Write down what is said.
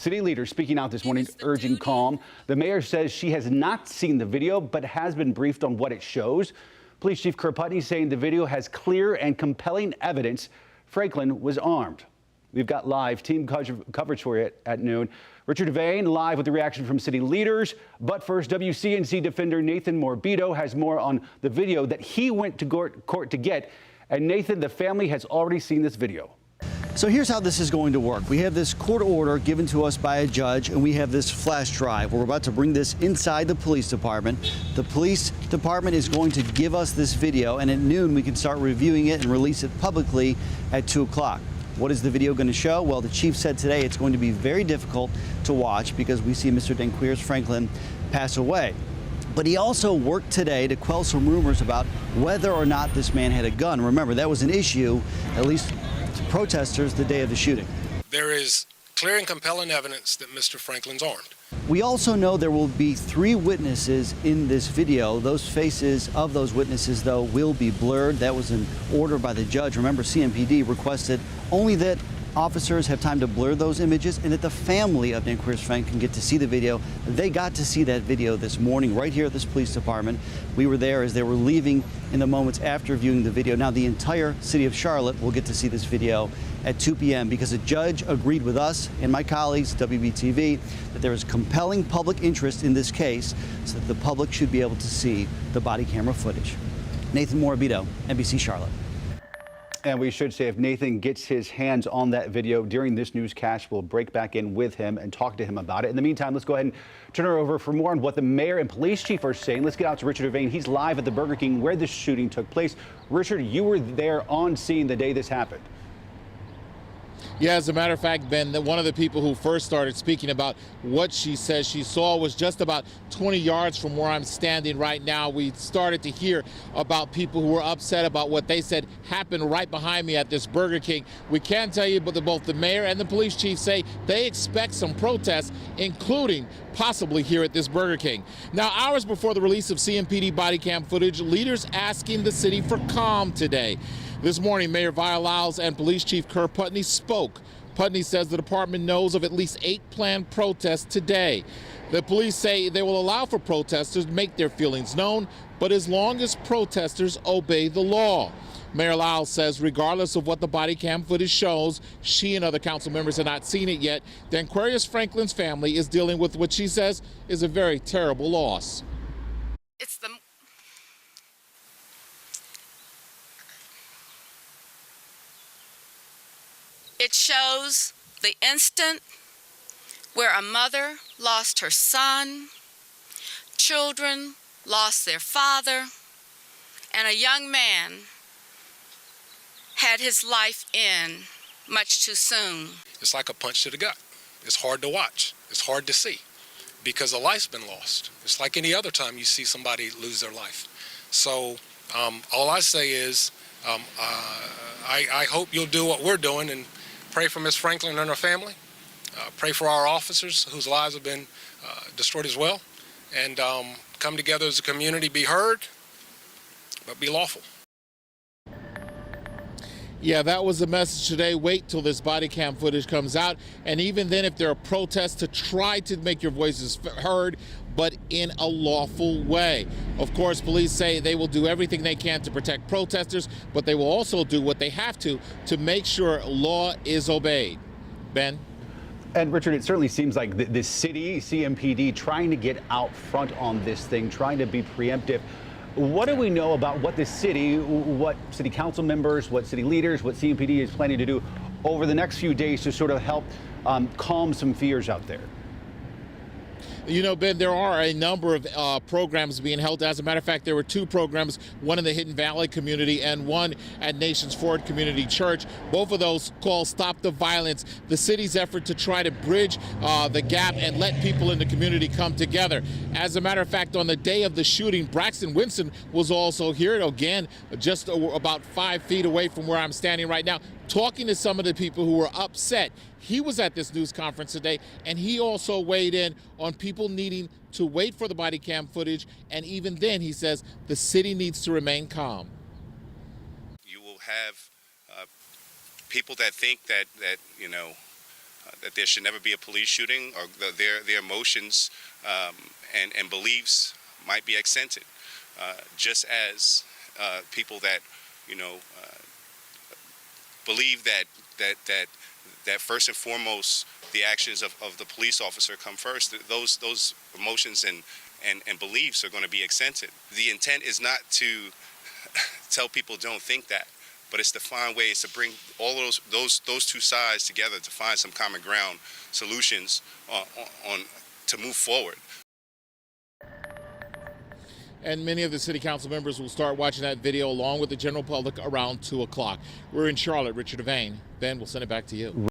City leaders speaking out this morning, urging calm. The mayor says she has not seen the video, but has been briefed on what it shows. Police Chief Kerr Putney saying the video has clear and compelling evidence Franklin was armed. We've got live team coverage for you at noon. Richard Devane live with the reaction from city leaders. But first, WCNC defender Nathan Morbido has more on the video that he went to court to get. And Nathan, the family has already seen this video. So here's how this is going to work. We have this court order given to us by a judge, and we have this flash drive. We're about to bring this inside the police department. The police department is going to give us this video, and at noon we can start reviewing it and release it publicly at 2 o'clock. What is the video going to show? Well, the chief said today it's going to be very difficult to watch because we see Mr. Denqueers Franklin pass away. But he also worked today to quell some rumors about whether or not this man had a gun. Remember, that was an issue, at least to protesters, the day of the shooting. There is clear and compelling evidence that Mr. Franklin's armed. We also know there will be 3 witnesses in this video. Those faces of those witnesses, though, will be blurred. That was an order by the judge. Remember, CMPD requested only that officers have time to blur those images and that the family of Denqueers Frank can get to see the video. They got to see that video this morning right here at this police department. We were there as they were leaving in the moments after viewing the video. Now the entire city of Charlotte will get to see this video at 2 p.m. because a judge agreed with us and my colleagues, WBTV, that there is compelling public interest in this case so that the public should be able to see the body camera footage. Nathan Morbido, NBC Charlotte. And we should say if Nathan gets his hands on that video during this newscast, we'll break back in with him and talk to him about it. In the meantime, let's go ahead and turn her over for more on what the mayor and police chief are saying. Let's get out to Richard Devane. He's live at the Burger King where this shooting took place. Richard, you were there on scene the day this happened. Yeah, as a matter of fact, Ben, one of the people who first started speaking about what she says she saw was just about 20 yards from where I'm standing right now. We started to hear about people who were upset about what they said happened right behind me at this Burger King. We can tell you, but both the mayor and the police chief say they expect some protests, including possibly here at this Burger King. Now, hours before the release of CMPD body cam footage, leaders asking the city for calm today. This morning, Mayor Lyles and Police Chief Kerr Putney spoke. Putney says the department knows of at least 8 planned protests today. The police say they will allow for protesters to make their feelings known, but as long as protesters obey the law. Mayor Lyles says regardless of what the body cam footage shows, she and other council members have not seen it yet. Denqueers Franklin's family is dealing with what she says is a very terrible loss. It shows the instant where a mother lost her son, children lost their father, and a young man had his life end much too soon. It's like a punch to the gut. It's hard to watch. It's hard to see because a life's been lost. It's like any other time you see somebody lose their life. So all I say is I hope you'll do what we're doing and pray for Miss Franklin and her family. Pray for our officers whose lives have been destroyed as well. And come together as a community, be heard, but be lawful. Yeah, that was the message today. Wait till this body cam footage comes out. And even then, if there are protests, to try to make your voices heard, but in a lawful way. Of course, police say they will do everything they can to protect protesters, but they will also do what they have to make sure law is obeyed. Ben? And Richard, it certainly seems like the city, CMPD, trying to get out front on this thing, trying to be preemptive. What do we know about what the city, what city council members, what city leaders, what CMPD is planning to do over the next few days to sort of help calm some fears out there? You know, Ben, there are a number of programs being held. As a matter of fact, there were 2 programs, one in the Hidden Valley community and one at Nations Ford Community Church. Both of those called Stop the Violence, the city's effort to try to bridge the gap and let people in the community come together. As a matter of fact, on the day of the shooting, Braxton Winston was also here, again, just about 5 feet away from where I'm standing right now, talking to some of the people who were upset. He was at this news conference today, and he also weighed in on people needing to wait for the body cam footage, and even then, he says, the city needs to remain calm. You will have people that think that that there should never be a police shooting, or their emotions and beliefs might be accented, just as people that believe that first and foremost the actions of the police officer come first. Those emotions and beliefs are going to be accented. The intent is not to tell people don't think that, but it's to find ways to bring all those two sides together to find some common ground solutions to move forward. And many of the city council members will start watching that video along with the general public around 2 o'clock. We're in Charlotte. Richard Devane. Ben, we'll send it back to you.